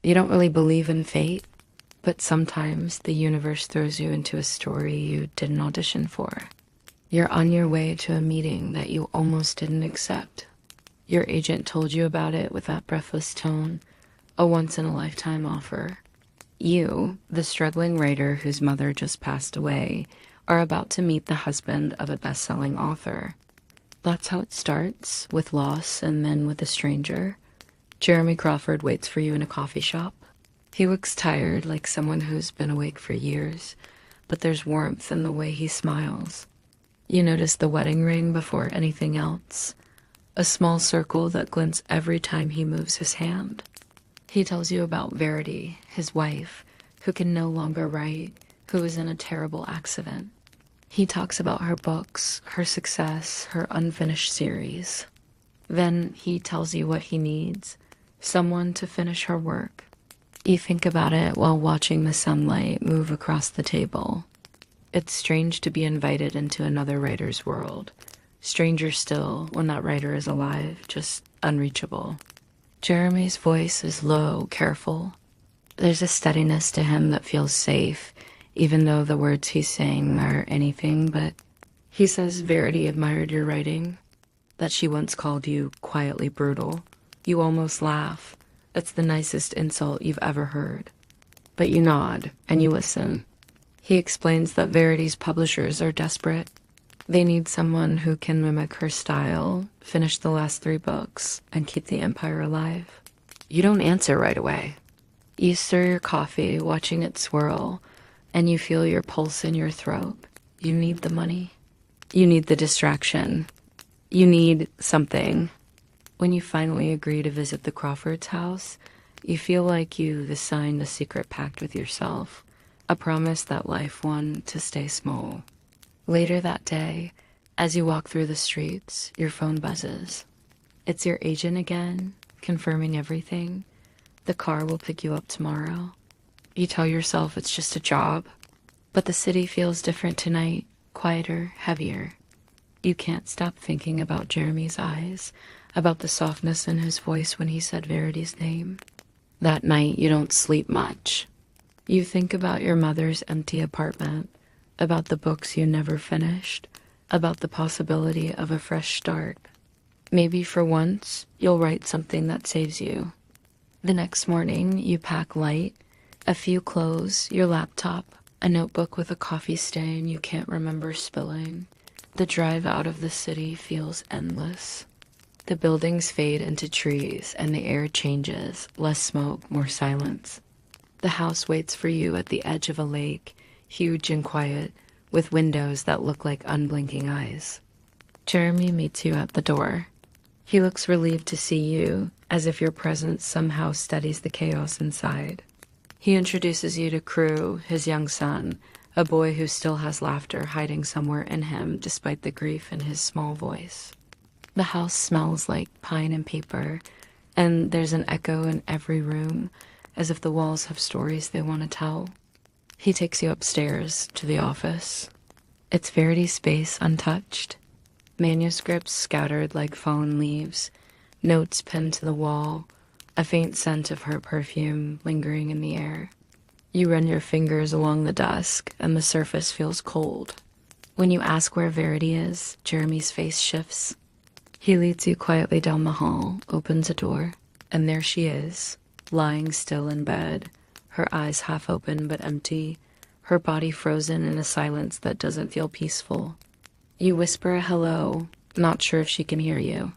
You don't really believe in fate, but sometimes the universe throws you into a story you didn't audition for. You're on your way to a meeting that you almost didn't accept. Your agent told you about it with that breathless tone, a once-in-a-lifetime offer. You, the struggling writer whose mother just passed away, are about to meet the husband of a best-selling author. That's how it starts, with loss and then with a stranger. Jeremy Crawford waits for you in a coffee shop. He looks tired, like someone who's been awake for years, but there's warmth in the way he smiles. You notice the wedding ring before anything else, a small circle that glints every time he moves his hand. He tells you about Verity, his wife, who can no longer write, who was in a terrible accident. He talks about her books, her success, her unfinished series. Then he tells you what he needs, someone to finish her work. You think about it while watching the sunlight move across the table. It's strange to be invited into another writer's world. Stranger still when that writer is alive, just unreachable. Jeremy's voice is low, careful. There's a steadiness to him that feels safe, even though the words he's saying are anything but. He says Verity admired your writing, that she once called you quietly brutal. You almost laugh. It's the nicest insult you've ever heard. But you nod, and you listen. He explains that Verity's publishers are desperate. They need someone who can mimic her style, finish the last 3 books, and keep the empire alive. You don't answer right away. You stir your coffee, watching it swirl, and you feel your pulse in your throat. You need the money. You need the distraction. You need something. When you finally agree to visit the Crawfords' house, you feel like you've signed a secret pact with yourself, a promise that life won to stay small. Later that day, as you walk through the streets, your phone buzzes. It's your agent again, confirming everything. The car will pick you up tomorrow. You tell yourself it's just a job, but the city feels different tonight, quieter, heavier. You can't stop thinking about Jeremy's eyes, about the softness in his voice when he said Verity's name. That night, you don't sleep much. You think about your mother's empty apartment, about the books you never finished, about the possibility of a fresh start. Maybe for once, you'll write something that saves you. The next morning, you pack light, a few clothes, your laptop, a notebook with a coffee stain you can't remember spilling. The drive out of the city feels endless. The buildings fade into trees and the air changes, less smoke, more silence. The house waits for you at the edge of a lake, huge and quiet, with windows that look like unblinking eyes. Jeremy meets you at the door. He looks relieved to see you, as if your presence somehow steadies the chaos inside. He introduces you to Crew, his young son, a boy who still has laughter hiding somewhere in him despite the grief in his small voice. The house smells like pine and paper, and there's an echo in every room, as if the walls have stories they want to tell. He takes you upstairs to the office. It's Verity's space untouched. Manuscripts scattered like fallen leaves, notes pinned to the wall, a faint scent of her perfume lingering in the air. You run your fingers along the desk, and the surface feels cold. When you ask where Verity is, Jeremy's face shifts. He leads you quietly down the hall, opens a door, and there she is, lying still in bed, her eyes half open but empty, her body frozen in a silence that doesn't feel peaceful. You whisper a hello, not sure if she can hear you.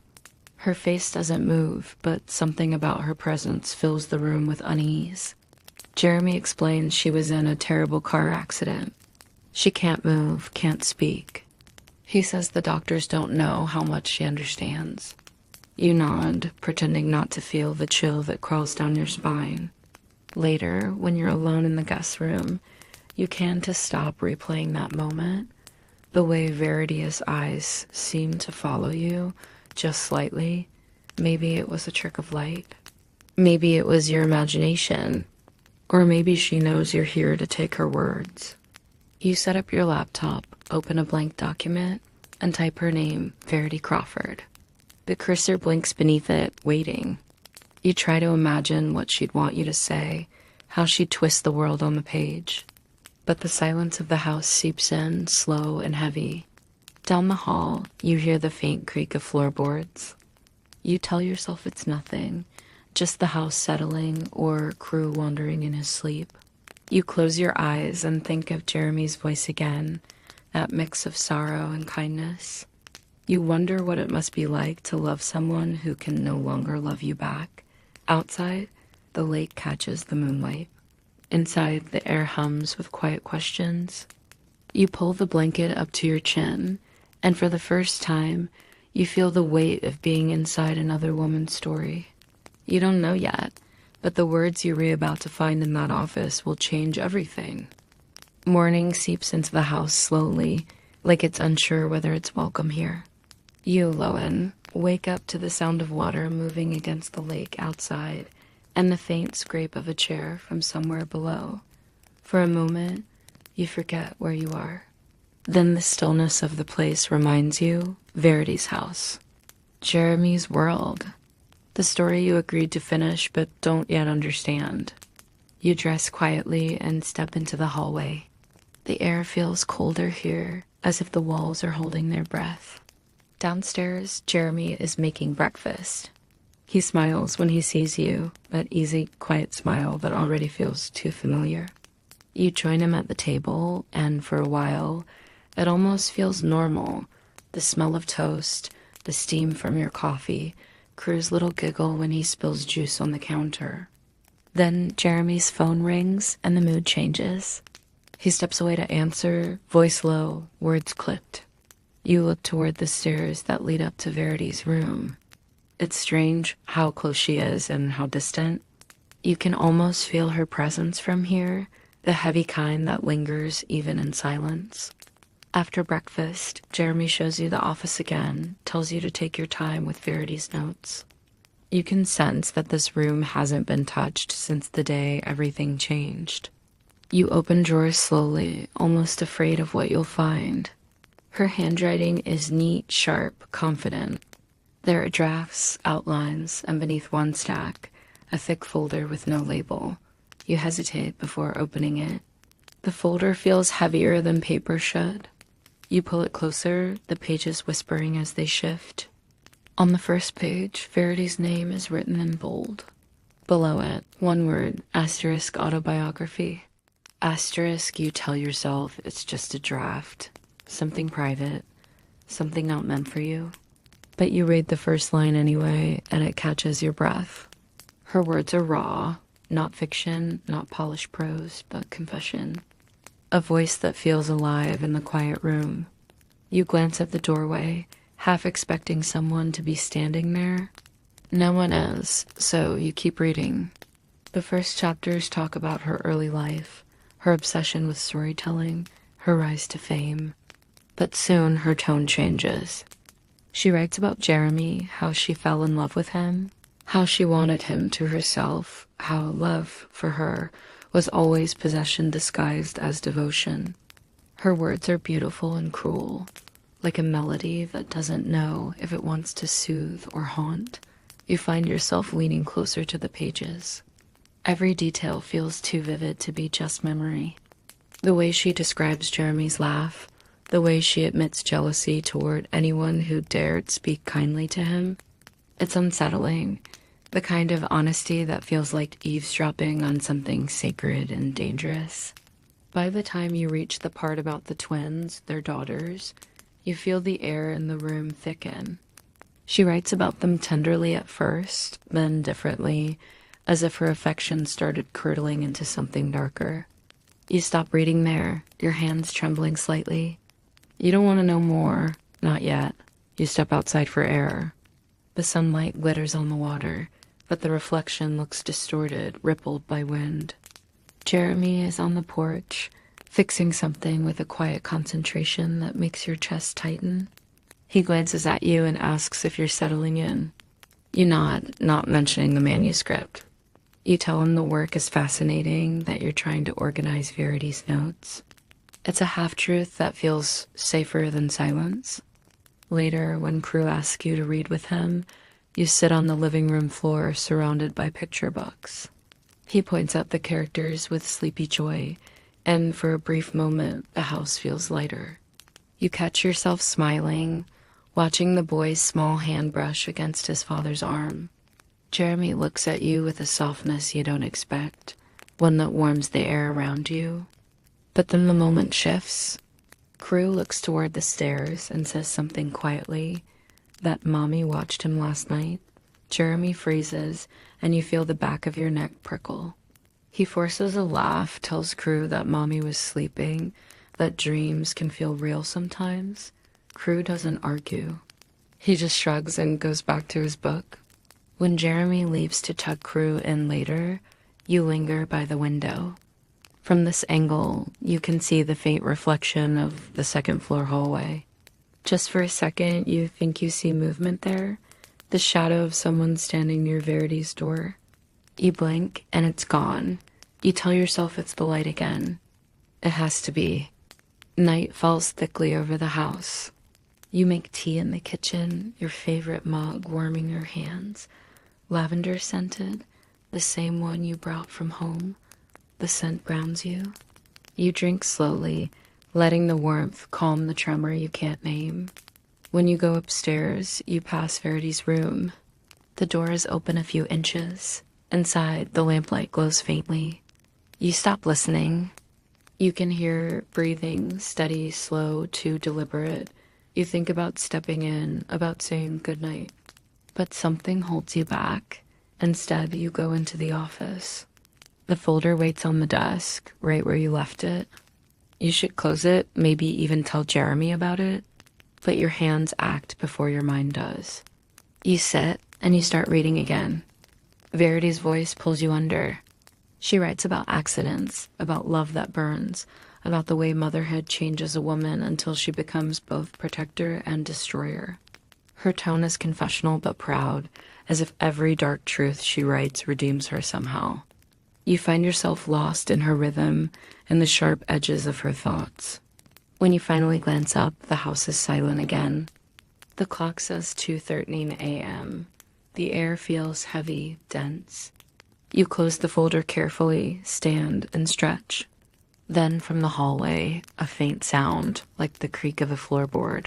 Her face doesn't move, but something about her presence fills the room with unease. Jeremy explains she was in a terrible car accident. She can't move, can't speak. He says the doctors don't know how much she understands. You nod, pretending not to feel the chill that crawls down your spine. Later, when you're alone in the guest room, you can't stop replaying that moment. The way Verity's eyes seem to follow you, just slightly. Maybe it was a trick of light. Maybe it was your imagination. Or maybe she knows you're here to take her words. You set up your laptop, open a blank document, and type her name, Verity Crawford. The cursor blinks beneath it, waiting. You try to imagine what she'd want you to say, how she'd twist the world on the page. But the silence of the house seeps in, slow and heavy. Down the hall, you hear the faint creak of floorboards. You tell yourself it's nothing, just the house settling or Crew wandering in his sleep. You close your eyes and think of Jeremy's voice again, that mix of sorrow and kindness. You wonder what it must be like to love someone who can no longer love you back. Outside, the lake catches the moonlight. Inside, the air hums with quiet questions. You pull the blanket up to your chin, and for the first time, you feel the weight of being inside another woman's story. You don't know yet, but the words you're about to find in that office will change everything. Morning seeps into the house slowly, like it's unsure whether it's welcome here. You, Lowen, wake up to the sound of water moving against the lake outside and the faint scrape of a chair from somewhere below. For a moment, you forget where you are. Then the stillness of the place reminds you, Verity's house. Jeremy's world. The story you agreed to finish but don't yet understand. You dress quietly and step into the hallway. The air feels colder here, as if the walls are holding their breath. Downstairs, Jeremy is making breakfast. He smiles when he sees you, that easy, quiet smile that already feels too familiar. You join him at the table, and for a while, it almost feels normal. The smell of toast, the steam from your coffee, Crew's little giggle when he spills juice on the counter. Then Jeremy's phone rings, and the mood changes. He steps away to answer, voice low, words clipped. You look toward the stairs that lead up to Verity's room. It's strange how close she is and how distant. You can almost feel her presence from here, the heavy kind that lingers even in silence. After breakfast, Jeremy shows you the office again, tells you to take your time with Verity's notes. You can sense that this room hasn't been touched since the day everything changed. You open drawers slowly, almost afraid of what you'll find. Her handwriting is neat, sharp, confident. There are drafts, outlines, and beneath one stack, a thick folder with no label. You hesitate before opening it. The folder feels heavier than paper should. You pull it closer, the pages whispering as they shift. On the first page, Verity's name is written in bold. Below it, one word, asterisk autobiography. Asterisk, you tell yourself it's just a draft. Something private, something not meant for you. But you read the first line anyway, and it catches your breath. Her words are raw, not fiction, not polished prose, but confession. A voice that feels alive in the quiet room. You glance at the doorway, half expecting someone to be standing there. No one is, so you keep reading. The first chapters talk about her early life, her obsession with storytelling, her rise to fame. But soon her tone changes. She writes about Jeremy, how she fell in love with him, how she wanted him to herself, how love for her was always possession disguised as devotion. Her words are beautiful and cruel, like a melody that doesn't know if it wants to soothe or haunt. You find yourself leaning closer to the pages. Every detail feels too vivid to be just memory. The way she describes Jeremy's laugh, the way she admits jealousy toward anyone who dared speak kindly to him. It's unsettling, the kind of honesty that feels like eavesdropping on something sacred and dangerous. By the time you reach the part about the twins, their daughters, you feel the air in the room thicken. She writes about them tenderly at first, then differently, as if her affection started curdling into something darker. You stop reading there, your hands trembling slightly. You don't want to know more, not yet. You step outside for air. The sunlight glitters on the water, but the reflection looks distorted, rippled by wind. Jeremy is on the porch, fixing something with a quiet concentration that makes your chest tighten. He glances at you and asks if you're settling in. You nod, not mentioning the manuscript. You tell him the work is fascinating, that you're trying to organize Verity's notes. It's a half-truth that feels safer than silence. Later, when Crew asks you to read with him, You sit on the living room floor surrounded by picture books. He points out the characters with sleepy joy, and for a brief moment, the house feels lighter. You catch yourself smiling, watching the boy's small hand brush against his father's arm. Jeremy looks at you with a softness you don't expect, one that warms the air around you. But then the moment shifts. Crew looks toward the stairs and says something quietly, that Mommy watched him last night. Jeremy freezes, and you feel the back of your neck prickle. He forces a laugh, tells Crew that Mommy was sleeping, that dreams can feel real sometimes. Crew doesn't argue. He just shrugs and goes back to his book. When Jeremy leaves to tuck Crew in later, you linger by the window. From this angle, you can see the faint reflection of the second-floor hallway. Just for a second, you think you see movement there, the shadow of someone standing near Verity's door. You blink, and it's gone. You tell yourself it's the light again. It has to be. Night falls thickly over the house. You make tea in the kitchen, your favorite mug warming your hands. Lavender scented, the same one you brought from home. The scent grounds you. You drink slowly, letting the warmth calm the tremor you can't name. When you go upstairs, you pass Verity's room. The door is open a few inches. Inside, the lamplight glows faintly. You stop listening. You can hear breathing, steady, slow, too deliberate. You think about stepping in, about saying goodnight. But something holds you back. Instead, you go into the office. The folder waits on the desk, right where you left it. You should close it, maybe even tell Jeremy about it, but your hands act before your mind does. You sit, and you start reading again. Verity's voice pulls you under. She writes about accidents, about love that burns, about the way motherhood changes a woman until she becomes both protector and destroyer. Her tone is confessional but proud, as if every dark truth she writes redeems her somehow. You find yourself lost in her rhythm and the sharp edges of her thoughts. When you finally glance up, the house is silent again. The clock says 2:13 a.m. The air feels heavy, dense. You close the folder carefully, stand, and stretch. Then from the hallway, a faint sound, like the creak of a floorboard.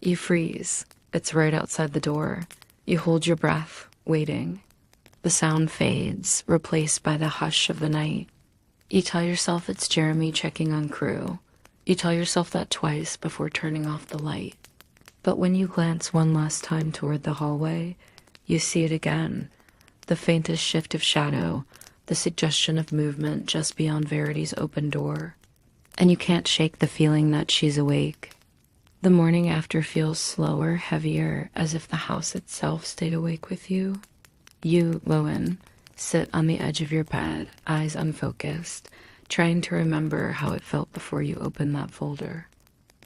You freeze. It's right outside the door. You hold your breath, waiting. The sound fades, replaced by the hush of the night. You tell yourself it's Jeremy checking on Crew. You tell yourself that twice before turning off the light. But when you glance one last time toward the hallway, you see it again. The faintest shift of shadow, the suggestion of movement just beyond Verity's open door. And you can't shake the feeling that she's awake. The morning after feels slower, heavier, as if the house itself stayed awake with you. You, Lowen, sit on the edge of your bed, eyes unfocused, trying to remember how it felt before you opened that folder.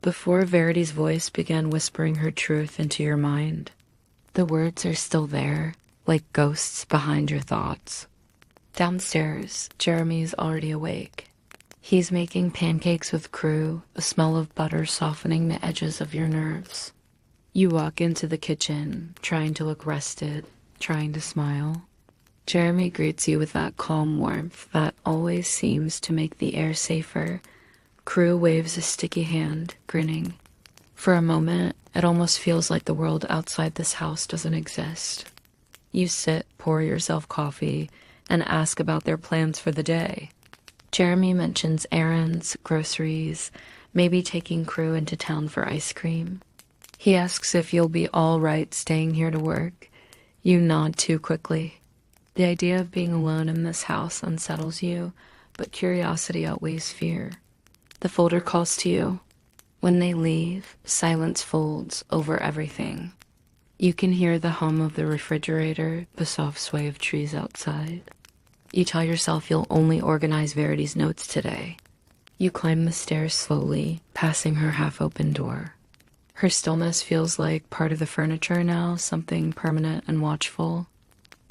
Before Verity's voice began whispering her truth into your mind. The words are still there, like ghosts behind your thoughts. Downstairs, Jeremy's already awake. He's making pancakes with Crew, a smell of butter softening the edges of your nerves. You walk into the kitchen, trying to look rested, trying to smile. Jeremy greets you with that calm warmth that always seems to make the air safer. Crew waves a sticky hand, grinning. For a moment, it almost feels like the world outside this house doesn't exist. You sit, pour yourself coffee, and ask about their plans for the day. Jeremy mentions errands, groceries, maybe taking Crew into town for ice cream. He asks if you'll be all right staying here to work. You nod too quickly. The idea of being alone in this house unsettles you, but curiosity outweighs fear. The folder calls to you. When they leave, silence folds over everything. You can hear the hum of the refrigerator, the soft sway of trees outside. You tell yourself you'll only organize Verity's notes today. You climb the stairs slowly, passing her half-open door. Her stillness feels like part of the furniture now, something permanent and watchful.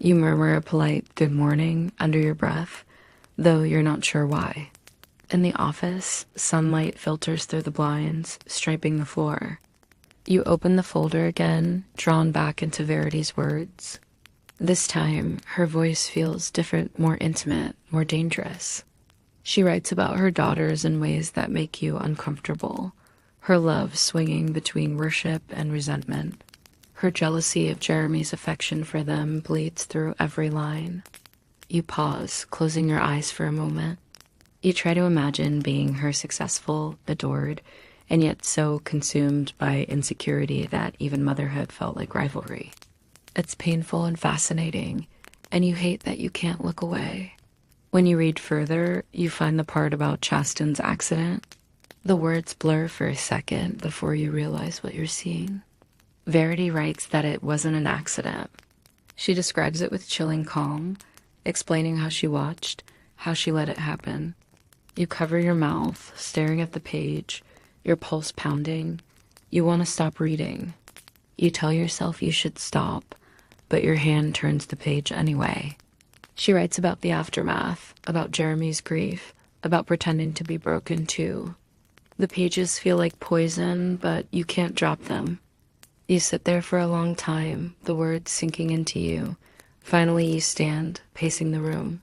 You murmur a polite good morning under your breath, though you're not sure why. In the office, sunlight filters through the blinds, striping the floor. You open the folder again, drawn back into Verity's words. This time, her voice feels different, more intimate, more dangerous. She writes about her daughters in ways that make you uncomfortable, her love swinging between worship and resentment. Her jealousy of Jeremy's affection for them bleeds through every line. You pause, closing your eyes for a moment. You try to imagine being her successful, adored, and yet so consumed by insecurity that even motherhood felt like rivalry. It's painful and fascinating, and you hate that you can't look away. When you read further, you find the part about Chasten's accident. The words blur for a second before you realize what you're seeing. Verity writes that it wasn't an accident. She describes it with chilling calm, explaining how she watched, how she let it happen. You cover your mouth, staring at the page, your pulse pounding. You want to stop reading. You tell yourself you should stop, but your hand turns the page anyway. She writes about the aftermath, about Jeremy's grief, about pretending to be broken too. The pages feel like poison, but you can't drop them. You sit there for a long time, the words sinking into you. Finally, you stand, pacing the room.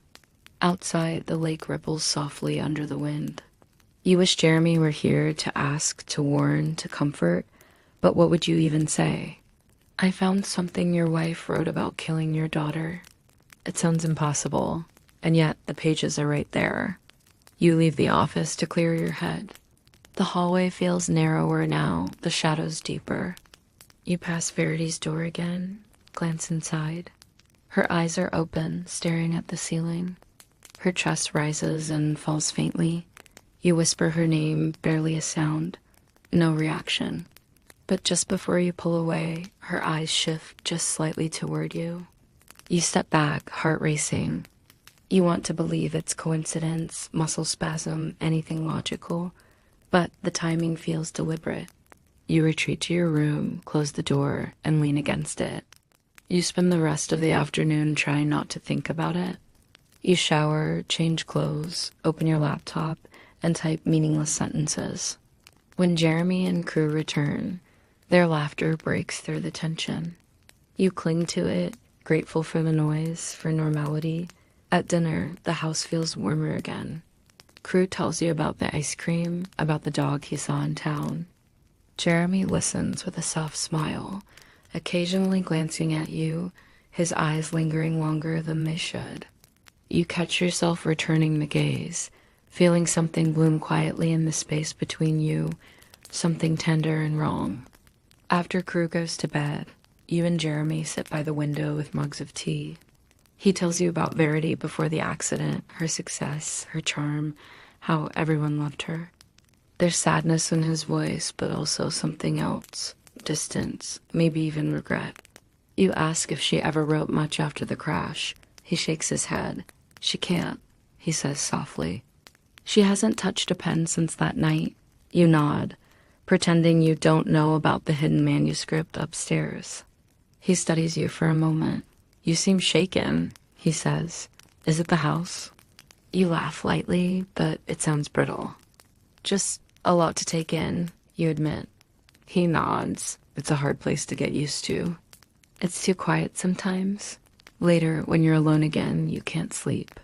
Outside, the lake ripples softly under the wind. You wish Jeremy were here to ask, to warn, to comfort, but what would you even say? I found something your wife wrote about killing your daughter. It sounds impossible, and yet the pages are right there. You leave the office to clear your head. The hallway feels narrower now, the shadows deeper. You pass Verity's door again, glance inside. Her eyes are open, staring at the ceiling. Her chest rises and falls faintly. You whisper her name, barely a sound. No reaction. But just before you pull away, her eyes shift just slightly toward you. You step back, heart racing. You want to believe it's coincidence, muscle spasm, anything logical, but the timing feels deliberate. You retreat to your room, close the door, and lean against it. You spend the rest of the afternoon trying not to think about it. You shower, change clothes, open your laptop, and type meaningless sentences. When Jeremy and crew return, their laughter breaks through the tension. You cling to it, grateful for the noise, for normality. At dinner, the house feels warmer again. Crew tells you about the ice cream, about the dog he saw in town. Jeremy listens with a soft smile, occasionally glancing at you, his eyes lingering longer than they should. You catch yourself returning the gaze, feeling something bloom quietly in the space between you, something tender and wrong. After crew goes to bed, you and Jeremy sit by the window with mugs of tea. He tells you about Verity before the accident, her success, her charm, how everyone loved her. There's sadness in his voice, but also something else, distance, maybe even regret. You ask if she ever wrote much after the crash. He shakes his head. She can't, he says softly. She hasn't touched a pen since that night. You nod, pretending you don't know about the hidden manuscript upstairs. He studies you for a moment. You seem shaken, he says. Is it the house? You laugh lightly, but it sounds brittle. Just a lot to take in, you admit. He nods. It's a hard place to get used to. It's too quiet sometimes. Later, when you're alone again, you can't sleep.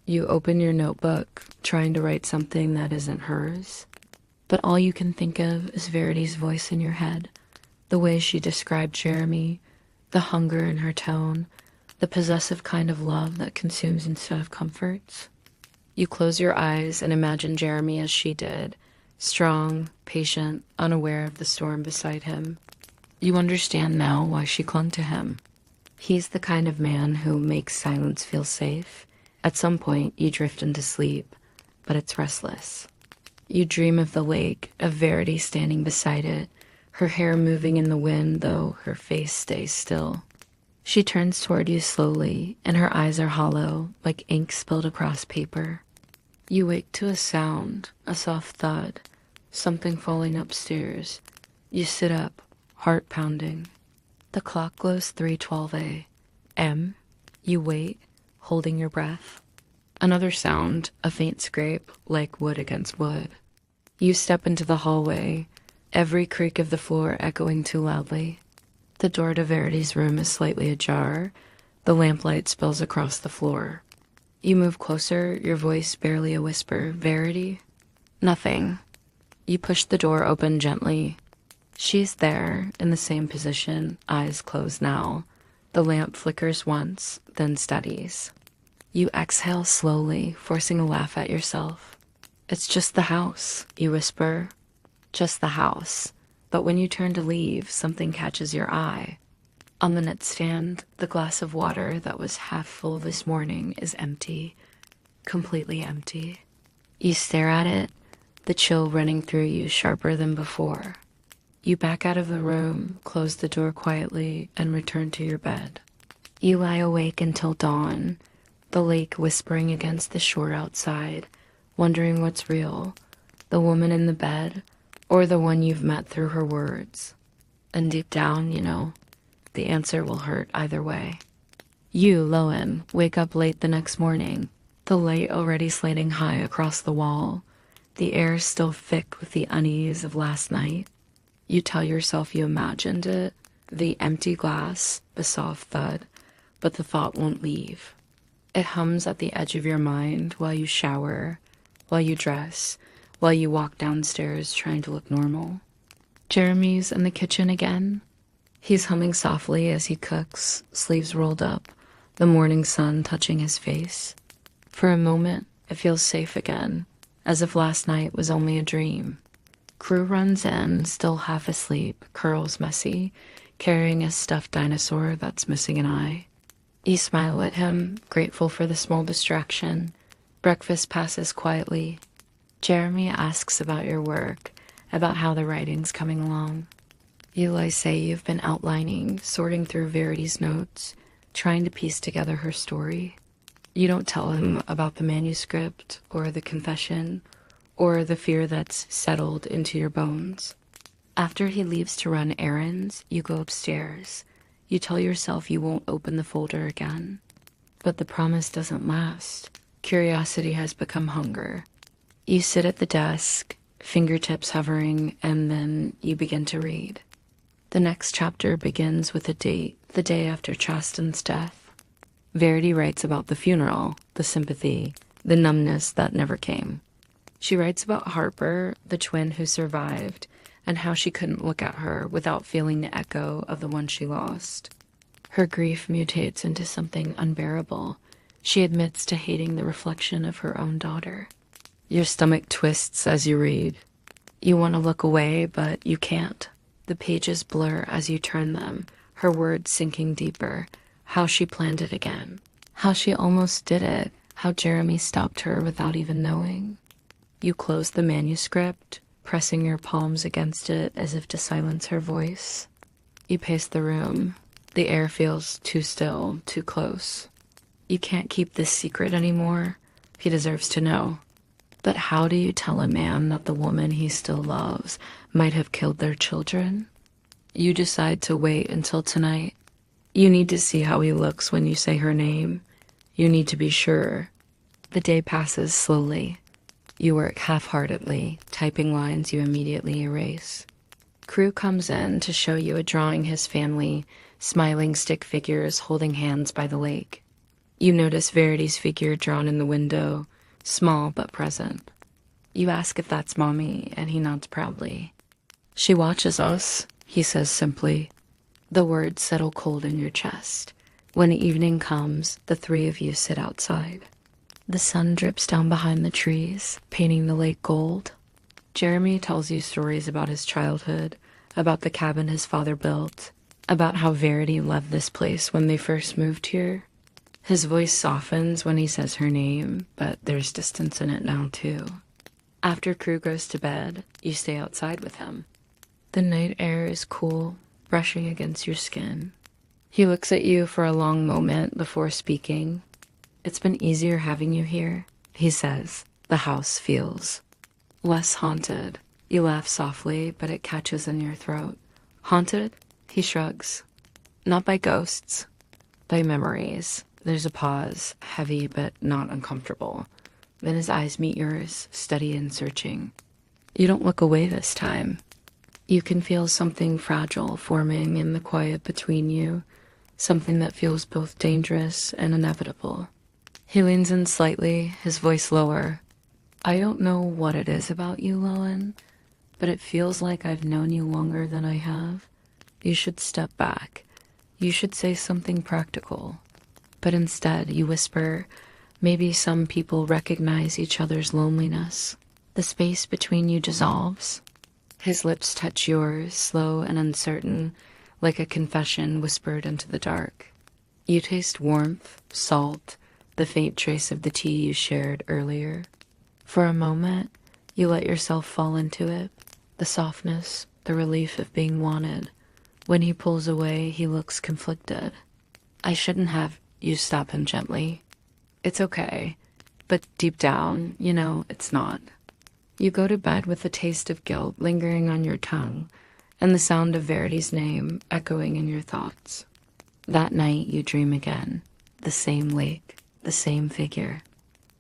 You open your notebook, trying to write something that isn't hers. But all you can think of is Verity's voice in your head, the way she described Jeremy, the hunger in her tone, the possessive kind of love that consumes instead of comforts. You close your eyes and imagine Jeremy as she did, strong, patient, unaware of the storm beside him. You understand now why she clung to him. He's the kind of man who makes silence feel safe. At some point, you drift into sleep, but it's restless. You dream of the lake, of Verity standing beside it, her hair moving in the wind, though her face stays still. She turns toward you slowly, and her eyes are hollow, like ink spilled across paper. You wake to a sound, a soft thud, something falling upstairs. You sit up, heart pounding. The clock glows 3:12 a.m. You wait, holding your breath. Another sound, a faint scrape, like wood against wood. You step into the hallway. every creak of the floor echoing too loudly. The door to Verity's room is slightly ajar. The lamplight spills across the floor. You move closer, your voice barely a whisper. Verity? Nothing. You push the door open gently. She's there, in the same position, eyes closed now. The lamp flickers once, then steadies. You exhale slowly, forcing a laugh at yourself. It's just the house, you whisper. Just the house. But when you turn to leave, something catches your eye. On the nightstand, the glass of water that was half full this morning is empty. Completely empty. You stare at it, the chill running through you sharper than before. You back out of the room, close the door quietly, and return to your bed. You lie awake until dawn, the lake whispering against the shore outside, wondering what's real, the woman in the bed, or the one you've met through her words. And deep down, you know, the answer will hurt either way. You, Lowen, wake up late the next morning, the light already slanting high across the wall, the air still thick with the unease of last night. You tell yourself you imagined it, the empty glass, the soft thud, but the thought won't leave. It hums at the edge of your mind while you shower, while you dress, while you walk downstairs trying to look normal. Jeremy's in the kitchen again. He's humming softly as he cooks, sleeves rolled up, the morning sun touching his face. For a moment, it feels safe again, as if last night was only a dream. Crew runs in, still half asleep, curls messy, carrying a stuffed dinosaur that's missing an eye. You smile at him, grateful for the small distraction. Breakfast passes quietly. Jeremy asks about your work, about how the writing's coming along. You say you've been outlining, sorting through Verity's notes, trying to piece together her story. You don't tell him about the manuscript, or the confession, or the fear that's settled into your bones. After he leaves to run errands, you go upstairs. You tell yourself you won't open the folder again. But the promise doesn't last. Curiosity has become hunger. You sit at the desk, fingertips hovering, and then you begin to read. The next chapter begins with a date, the day after Chasten's death. Verity writes about the funeral, the sympathy, the numbness that never came. She writes about Harper, the twin who survived, and how she couldn't look at her without feeling the echo of the one she lost. Her grief mutates into something unbearable. She admits to hating the reflection of her own daughter. Your stomach twists as you read. You want to look away, but you can't. The pages blur as you turn them, her words sinking deeper. How she planned it again. How she almost did it. How Jeremy stopped her without even knowing. You close the manuscript, pressing your palms against it as if to silence her voice. You pace the room. The air feels too still, too close. You can't keep this secret anymore. He deserves to know. But how do you tell a man that the woman he still loves might have killed their children? You decide to wait until tonight. You need to see how he looks when you say her name. You need to be sure. The day passes slowly. You work half-heartedly, typing lines you immediately erase. Crew comes in to show you a drawing his family, smiling stick figures holding hands by the lake. You notice Verity's figure drawn in the window, small but present. You ask if that's Mommy, and he nods proudly. She watches us, he says simply. The words settle cold in your chest. When evening comes, the three of you sit outside. The sun drips down behind the trees, painting the lake gold. Jeremy tells you stories about his childhood, about the cabin his father built, about how Verity loved this place when they first moved here. His voice softens when he says her name, but there's distance in it now too. After Crew goes to bed, you stay outside with him. The night air is cool, brushing against your skin. He looks at you for a long moment before speaking. It's been easier having you here, he says. The house feels less haunted. You laugh softly, but it catches in your throat. Haunted? He shrugs. Not by ghosts, by memories. There's a pause, heavy but not uncomfortable. Then his eyes meet yours, steady and searching. You don't look away this time. You can feel something fragile forming in the quiet between you, something that feels both dangerous and inevitable. He leans in slightly, his voice lower. I don't know what it is about you, Lowen, but it feels like I've known you longer than I have. You should step back. You should say something practical. But instead, you whisper, maybe some people recognize each other's loneliness. The space between you dissolves. His lips touch yours, slow and uncertain, like a confession whispered into the dark. You taste warmth, salt, the faint trace of the tea you shared earlier. For a moment, you let yourself fall into it, the softness, the relief of being wanted. When he pulls away, he looks conflicted. I shouldn't have. You stop him gently. It's okay, but deep down, you know, it's not. You go to bed with the taste of guilt lingering on your tongue and the sound of Verity's name echoing in your thoughts. That night, you dream again. The same lake, the same figure.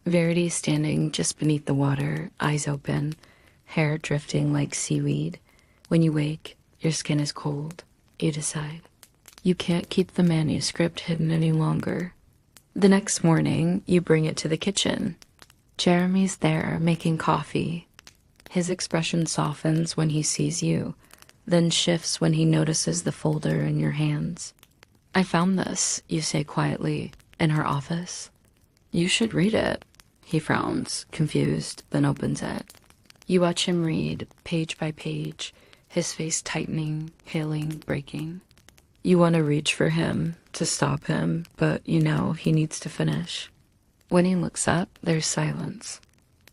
Verity standing just beneath the water, eyes open, hair drifting like seaweed. When you wake, your skin is cold. You decide. You can't keep the manuscript hidden any longer. The next morning, you bring it to the kitchen. Jeremy's there, making coffee. His expression softens when he sees you, then shifts when he notices the folder in your hands. I found this, you say quietly, in her office. You should read it. He frowns, confused, then opens it. You watch him read, page by page, his face tightening, hailing, breaking. You want to reach for him, to stop him, but you know he needs to finish. When he looks up, there's silence.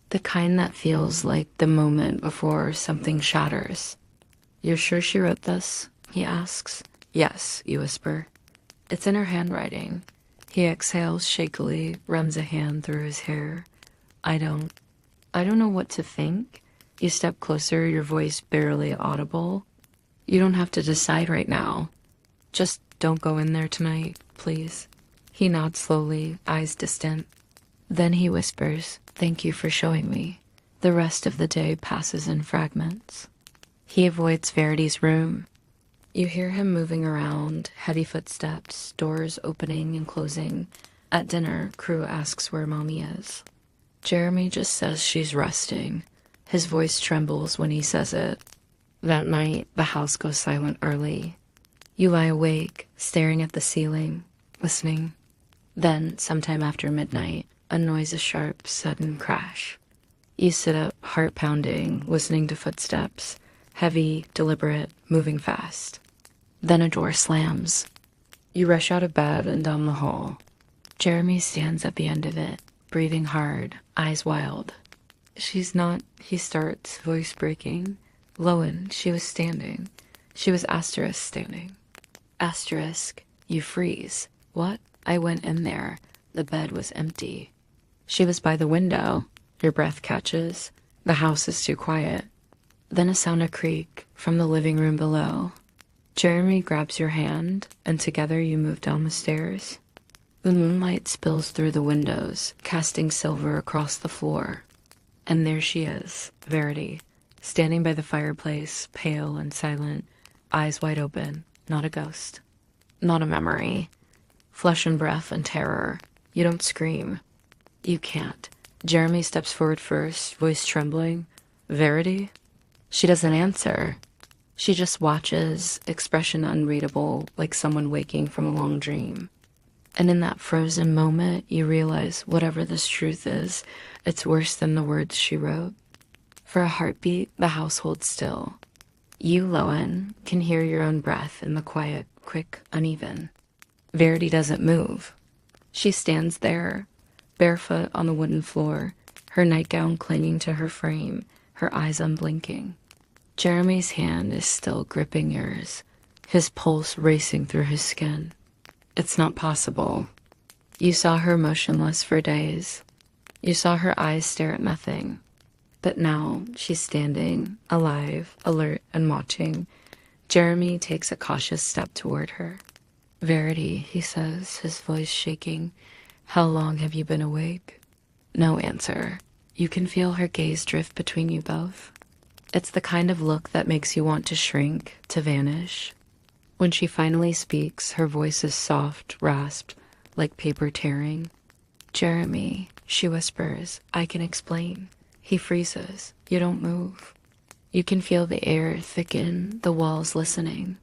The kind that feels like the moment before something shatters. You're sure she wrote this? He asks. Yes, you whisper. It's in her handwriting. He exhales shakily, runs a hand through his hair. I don't know what to think. You step closer, your voice barely audible. You don't have to decide right now. Just don't go in there tonight, please. He nods slowly, eyes distant. Then he whispers, thank you for showing me. The rest of the day passes in fragments. He avoids Verity's room. You hear him moving around, heavy footsteps, doors opening and closing. At dinner, Crew asks where Mommy is. Jeremy just says she's resting. His voice trembles when he says it. That night, the house goes silent early. You lie awake, staring at the ceiling, listening. Then, sometime after midnight, a noise, a sharp, sudden crash. You sit up, heart pounding, listening to footsteps, heavy, deliberate, moving fast. Then a door slams. You rush out of bed and down the hall. Jeremy stands at the end of it, breathing hard, eyes wild. She's not, he starts, voice breaking. Lowen, she was standing. She was asterisk standing. Asterisk, you freeze. What? I went in there. The bed was empty. She was by the window. Your breath catches. The house is too quiet. Then a sound of creak from the living room below. Jeremy grabs your hand, and together you move down the stairs. The moonlight spills through the windows, casting silver across the floor. And there she is, Verity, standing by the fireplace, pale and silent, eyes wide open, not a ghost, not a memory. Flesh and breath and terror. You don't scream. You can't. Jeremy steps forward first, voice trembling. Verity? She doesn't answer. She just watches, expression unreadable, like someone waking from a long dream. And in that frozen moment, you realize whatever this truth is, it's worse than the words she wrote. For a heartbeat, the house holds still. You, Lowen, can hear your own breath in the quiet, quick, uneven. Verity doesn't move. She stands there, barefoot on the wooden floor, her nightgown clinging to her frame, her eyes unblinking. Jeremy's hand is still gripping yours, his pulse racing through his skin. It's not possible. You saw her motionless for days. You saw her eyes stare at nothing. But now she's standing, alive, alert, and watching. Jeremy takes a cautious step toward her. Verity, he says, his voice shaking. How long have you been awake? No answer. You can feel her gaze drift between you both. It's the kind of look that makes you want to shrink, to vanish. When she finally speaks, her voice is soft, rasped, like paper tearing. "Jeremy," she whispers, "I can explain." He freezes. You don't move. You can feel the air thicken, the walls listening.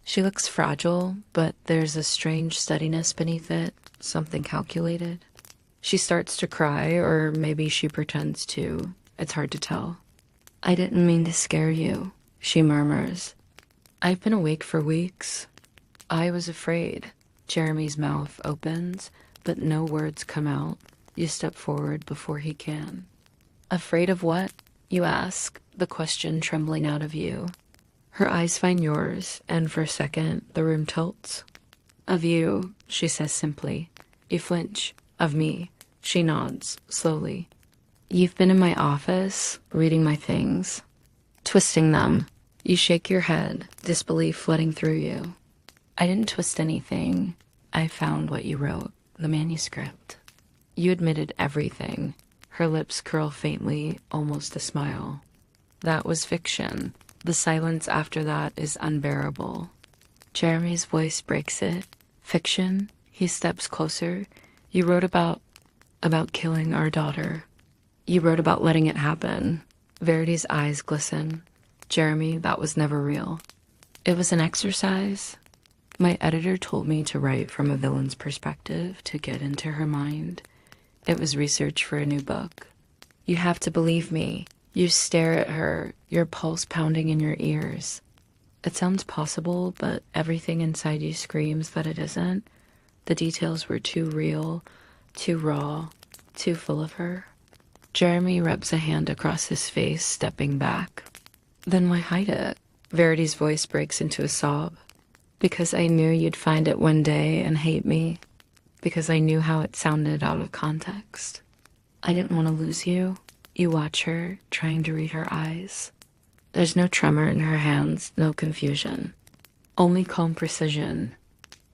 She looks fragile, but there's a strange steadiness beneath it, something calculated. She starts to cry, or maybe she pretends to. It's hard to tell. "I didn't mean to scare you," she murmurs. "I've been awake for weeks." "I was afraid." Jeremy's mouth opens, but no words come out. You step forward before he can. "Afraid of what?" you ask, the question trembling out of you. Her eyes find yours, and for a second, the room tilts. "Of you," she says simply. You flinch. "Of me." She nods, slowly. "You've been in my office, reading my things, twisting them." You shake your head, disbelief flooding through you. "I didn't twist anything. I found what you wrote, the manuscript." You admitted everything. Her lips curl faintly, almost a smile. "That was fiction." The silence after that is unbearable. Jeremy's voice breaks it. "Fiction?" He steps closer. "You wrote about killing our daughter. You wrote about letting it happen." Verity's eyes glisten. "Jeremy, that was never real." "It was an exercise." My editor told me to write from a villain's perspective, to get into her mind. It was research for a new book. "You have to believe me." You stare at her, your pulse pounding in your ears. It sounds possible, but everything inside you screams that it isn't. The details were too real, too raw, too full of her. Jeremy rubs a hand across his face, stepping back. "Then why hide it?" Verity's voice breaks into a sob. "Because I knew you'd find it one day and hate me. Because I knew how it sounded out of context. I didn't want to lose you." You watch her, trying to read her eyes. There's no tremor in her hands, no confusion. Only calm precision.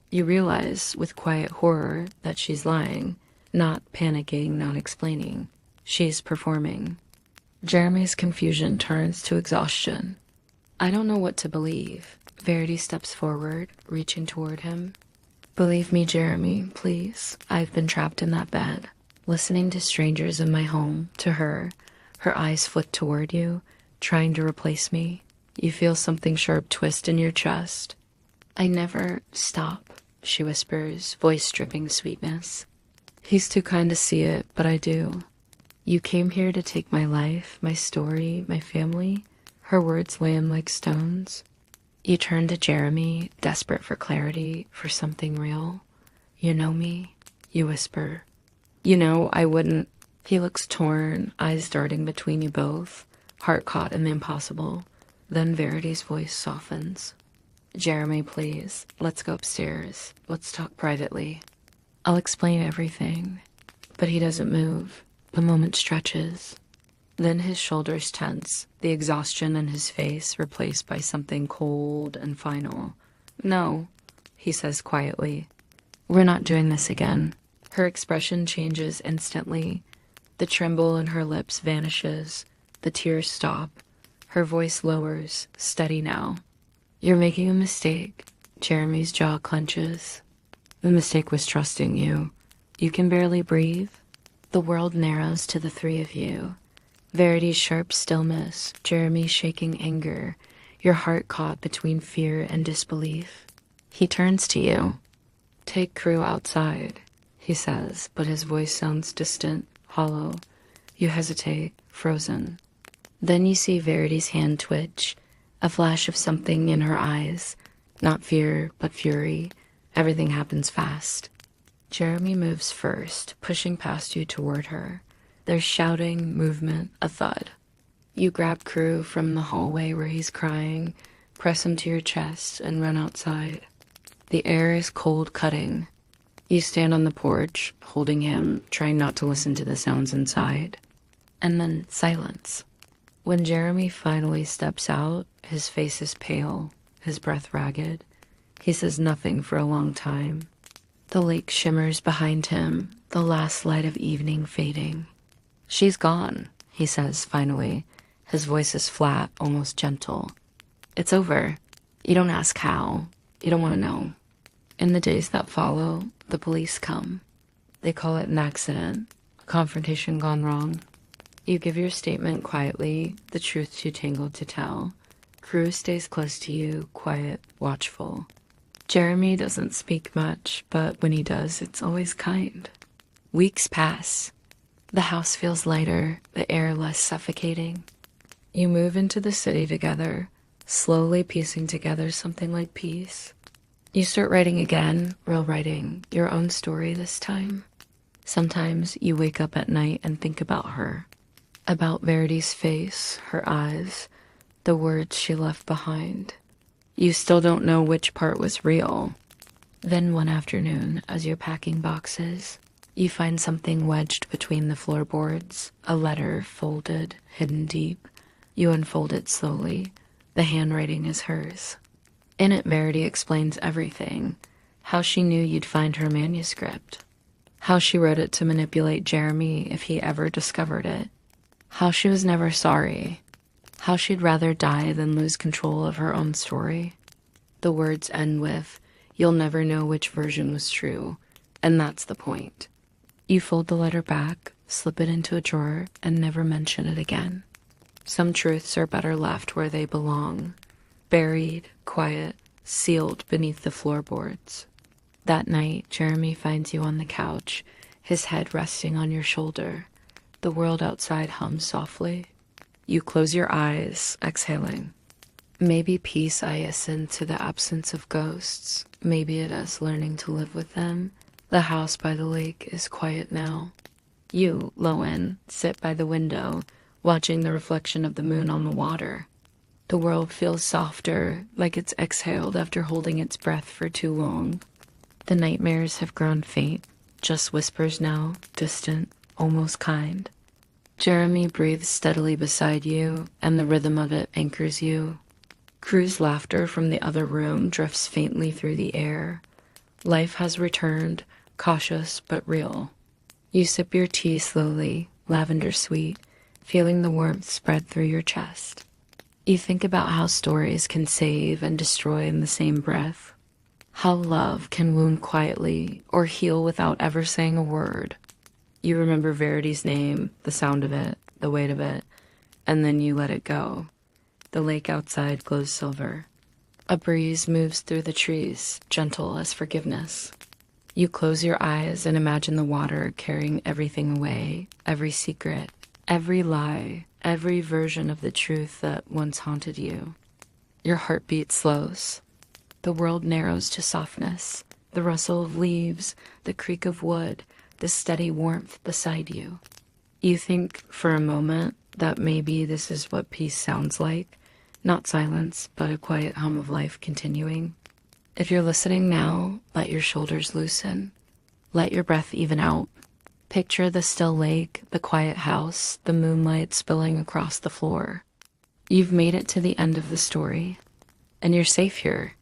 You realize, with quiet horror, that she's lying. Not panicking, not explaining. She's performing. Jeremy's confusion turns to exhaustion. "I don't know what to believe." Verity steps forward, reaching toward him. "Believe me, Jeremy, please. I've been trapped in that bed, listening to strangers in my home, to her." Her eyes flick toward you, trying to replace me. You feel something sharp twist in your chest. "I never stop," she whispers, voice dripping sweetness. He's too kind to see it, but I do. "You came here to take my life, my story, my family." Her words land like stones. You turn to Jeremy, desperate for clarity, for something real. "You know me?" You whisper. "You know, I wouldn't." He looks torn, eyes darting between you both, heart caught in the impossible. Then Verity's voice softens. "Jeremy, please, let's go upstairs. Let's talk privately. I'll explain everything." But he doesn't move. The moment stretches. Then his shoulders tense, the exhaustion in his face replaced by something cold and final. "No," he says quietly. "We're not doing this again." Her expression changes instantly. The tremble in her lips vanishes. The tears stop. Her voice lowers, steady now. "You're making a mistake." Jeremy's jaw clenches. "The mistake was trusting you. You can barely breathe." The world narrows to the three of you. Verity's sharp stillness, Jeremy's shaking anger, your heart caught between fear and disbelief. He turns to you. "Take Crew outside," he says, but his voice sounds distant, hollow. You hesitate, frozen. Then you see Verity's hand twitch, a flash of something in her eyes. Not fear, but fury. Everything happens fast. Jeremy moves first, pushing past you toward her. There's shouting, movement, a thud. You grab Crew from the hallway where he's crying, press him to your chest, and run outside. The air is cold cutting. You stand on the porch, holding him, trying not to listen to the sounds inside. And then silence. When Jeremy finally steps out, his face is pale, his breath ragged. He says nothing for a long time. The lake shimmers behind him, the last light of evening fading. "She's gone," he says finally, His voice is flat, almost gentle. It's over. You don't ask how. You don't want to know. In the days that follow, the police come. They call it an accident, a confrontation gone wrong. You give your statement quietly, the truth too tangled to tell. Cruz stays close to you, quiet, watchful. Jeremy doesn't speak much, but when he does, it's always kind. Weeks pass. The house feels lighter, the air less suffocating. You move into the city together, slowly piecing together something like peace. You start writing again, real writing, your own story this time. Sometimes you wake up at night and think about her, about Verity's face, her eyes, the words she left behind. You still don't know which part was real. Then one afternoon, as you're packing boxes, you find something wedged between the floorboards, a letter folded, hidden deep. You unfold it slowly. The handwriting is hers. In it, Verity explains everything. How she knew you'd find her manuscript. How she wrote it to manipulate Jeremy if he ever discovered it. How she was never sorry. How she'd rather die than lose control of her own story. The words end with, "You'll never know which version was true," and that's the point. You fold the letter back, slip it into a drawer, and never mention it again. Some truths are better left where they belong, buried, quiet, sealed beneath the floorboards. That night, Jeremy finds you on the couch, his head resting on your shoulder. The world outside hums softly. You close your eyes, exhaling. Maybe peace iacen to the absence of ghosts. Maybe it is learning to live with them. The house by the lake is quiet now. You, Lowen, sit by the window, watching the reflection of the moon on the water. The world feels softer, like it's exhaled after holding its breath for too long. The nightmares have grown faint, just whispers now, distant, almost kind. Jeremy breathes steadily beside you, and the rhythm of it anchors you. Cruz's laughter from the other room drifts faintly through the air. Life has returned, cautious but real. You sip your tea slowly, lavender sweet, feeling the warmth spread through your chest. You think about how stories can save and destroy in the same breath. How love can wound quietly or heal without ever saying a word. You remember Verity's name, the sound of it, the weight of it, and then you let it go. The lake outside glows silver. A breeze moves through the trees, gentle as forgiveness. You close your eyes and imagine the water carrying everything away, every secret, every lie, every version of the truth that once haunted you. Your heartbeat slows. The world narrows to softness, the rustle of leaves, the creak of wood, the steady warmth beside you. You think for a moment that maybe this is what peace sounds like, not silence, but a quiet hum of life continuing. If you're listening now, let your shoulders loosen. Let your breath even out. Picture the still lake, the quiet house, the moonlight spilling across the floor. You've made it to the end of the story, and you're safe here.